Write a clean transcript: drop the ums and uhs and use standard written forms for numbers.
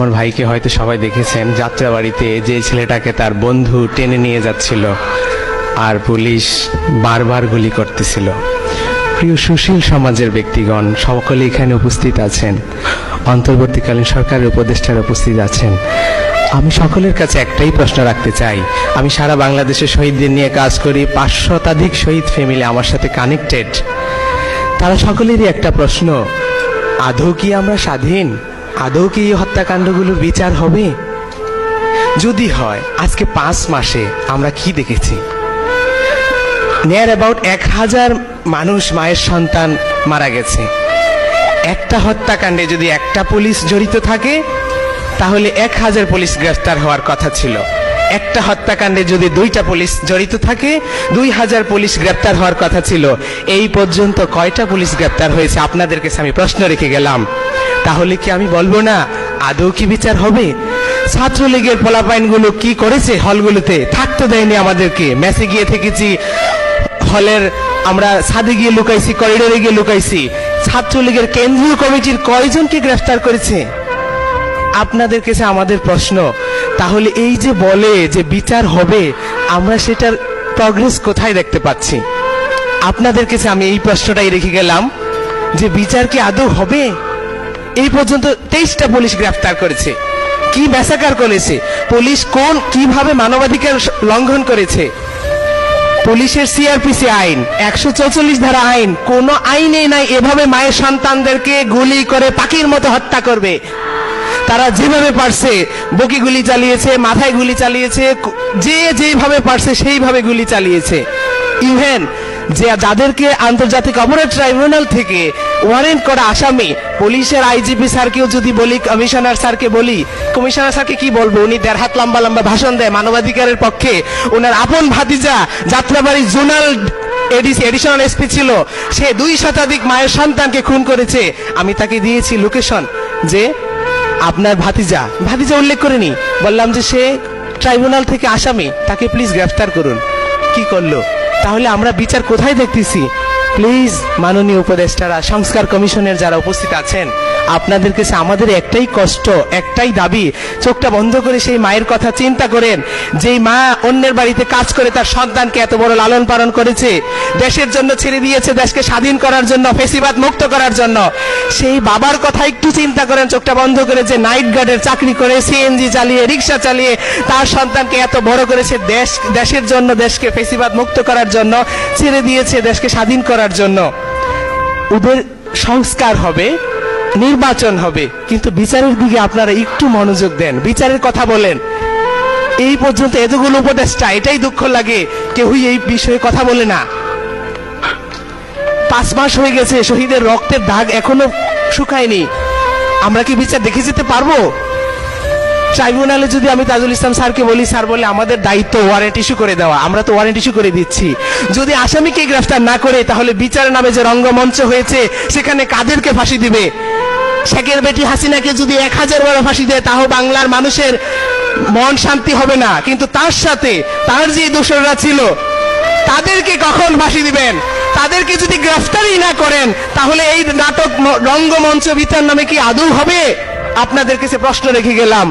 আমার ভাইকে হয়তো সবাই দেখেছেন, যাত্রাবাড়িতে যে ছেলেটাকে তার বন্ধু টেনে নিয়ে যাচ্ছিল আর পুলিশ বারবার গুলি করতেছিল। প্রিয় সুশীল সমাজের ব্যক্তিগণ সকলে এখানে উপস্থিত আছেন, অন্তর্বর্তীকালীন সরকারের উপদেষ্টারা উপস্থিত আছেন। আমি সকলের কাছে একটাই প্রশ্ন রাখতে চাই। আমি সারা বাংলাদেশের শহীদদের নিয়ে কাজ করি, 500 শতাধিক শহীদ ফ্যামিলি আমার সাথে কানেক্টেড। তারা সকলেরই একটা প্রশ্ন, আদৌ কি আমরা স্বাধীন? আদৌ কি এই হত্যাকাণ্ডগুলোর বিচার হবে? যদি হয়, আজকে 5 মাসে আমরা কি দেখেছি? নিয়ার অ্যাবাউট 1000 মানুষ, মায়ের সন্তান মারা গেছে। একটা হত্যাকাণ্ডে যদি একটা পুলিশ জড়িত থাকে তাহলে 1000 পুলিশ গ্রেফতার হওয়ার কথা ছিল। একটা হত্যাকাণ্ডে যদি 2টা পুলিশ জড়িত থাকে 2000 পুলিশ গ্রেফতার হওয়ার কথা ছিল। এই পর্যন্ত কয়টা পুলিশ গ্রেফতার হয়েছে? আপনাদের কাছে আমি প্রশ্ন রেখে গেলাম। তাহলে কি আমি বলবো না আদৌ কি বিচার হবে? ছাত্রলীগের পোলাপাইনগুলো কি করেছে? হলগুলোতে থাকতে দেয়নি আমাদেরকে। মেসে গিয়ে থেকেছি, হলের আমরা ছাদে গিয়ে লুকাইছি, করিডোরে গিয়ে লুকাইছি। ছাত্রলীগের কেন্দ্রীয় কমিটির কয়জনকে গ্রেফতার করেছে? আপনাদের কাছে আমাদের প্রশ্ন, তাহলে এই যে বলে যে বিচার হবে, আমরা সেটার প্রগ্রেস কোথায় দেখতে পাচ্ছি? আপনাদের কাছে আমি এই প্রশ্নটাই রেখে গেলাম যে বিচার কি আদৌ হবে? এই পর্যন্ত 23টা পুলিশ গ্রেফতার করেছে। কি ম্যাসাকার করেছে পুলিশ? কিভাবে মানবাধিকার লঙ্ঘন করেছে? পুলিশের সিআরপিসি আইন, 144 ধারা আইন, কোন আইনেই নাই এভাবে মায়ের সন্তানদেরকে গুলি করে পাখির মতো হত্যা করবে। তারা যেভাবে পারছে বুকে গুলি চালিয়েছে, মাথায় গুলি চালিয়েছে, যে যেভাবে পারছে সেইভাবে গুলি চালিয়েছে। ইভেন যে যাদেরকে আন্তর্জাতিক অপরাধ ট্রাইব্যুনাল থেকে ওয়ারেন্ট করা আসামি, পুলিশের আইজিপি স্যারকেও যদি বলি, কমিশনার স্যারকে বলি, কমিশনার স্যারকে কি বলবো? উনি 1.5 হাত লম্বা লম্বা ভাষণ দেয় মানবাধিকারের পক্ষে। ওনার আপন ভাতিজা যাত্রাবাড়ি জোনাল এডিশনাল এসপি ছিল, সে 2 শতাধিক মায়ের সন্তানকে খুন করেছে। আমি তাকে দিয়েছি লোকেশন, যে আপনার ভাতিজা উল্লেখ করেনি, বললাম যে সে ট্রাইব্যুনাল থেকে আসামি, তাকে প্লিজ গ্রেফতার করুন। কি করলো? তাহলে আমরা বিচার কোথায় দেখতেছি? প্লিজ মাননীয় উপদেষ্টারা, সংস্কার কমিশনের যারা উপস্থিত আছেন, আপনাদের কাছে আমাদের একটাই কষ্ট, একটাই দাবি, চোখটা বন্ধ করে সেই মায়ের কথা চিন্তা করেন, যেই মা অন্যের বাড়িতে কাজ করে তার সন্তানকে এত বড় লালন পালন করেছে, দেশের জন্য ছেড়ে দিয়েছে, দেশকে স্বাধীন করার জন্য, ফেসিবাদ মুক্ত করার জন্য। সেই বাবার কথা একটু চিন্তা করেন চোখটা বন্ধ করে, যে নাইট গার্ডের চাকরি করে, সিএনজি চালিয়ে, রিক্সা চালিয়ে তার সন্তানকে এত বড় করেছে, দেশের জন্য, দেশকে ফেসিবাদ মুক্ত করার জন্য ছেড়ে দিয়েছে, দেশকে স্বাধীন করার জন্য। ওদের সংস্কার হবে, নির্বাচন হবে, কিন্তু বিচারের দিকে আপনারা একটু মনোযোগ দেন, বিচারের কথা বলেন। এই পর্যন্ত এতগুলো উপদেষ্টা, এটাই দুঃখ লাগে, কেউই এই বিষয়ে কথা বলে না। 5 মাস হয়ে গেছে, শহীদের রক্তের দাগ এখনো শুকায়নি। আমরা কি বিচার দেখে যেতে পারবো? ট্রাইব্যুনালে যদি আমি তাজুল ইসলাম স্যারকে বলি, স্যার বলে আমাদের দায়িত্ব ওয়ারেন্ট ইস্যু করে দেওয়া, আমরা তো ওয়ারেন্ট ইস্যু করে দিচ্ছি। যদি আসামিকে গ্রেফতার না করে, তাহলে বিচারের নামে যে রঙ্গমঞ্চ হয়েছে সেখানে কাদেরকে ফাঁসি দিবে? শেখের বেটি হাসিনাকে যদি 1000 বার ফাঁসি দেয়, তাও বাংলার মানুষের মন শান্তি হবে না। কিন্তু তার সাথে তার যে দোষররা ছিল তাদেরকে কখন ফাঁসি দিবেন? তাদেরকে যদি গ্রেফতারই না করেন, তাহলে এই নাটক রঙ্গমঞ্চ বিচার নামে কি আদৌ হবে? আপনাদের কাছে প্রশ্ন রেখে গেলাম।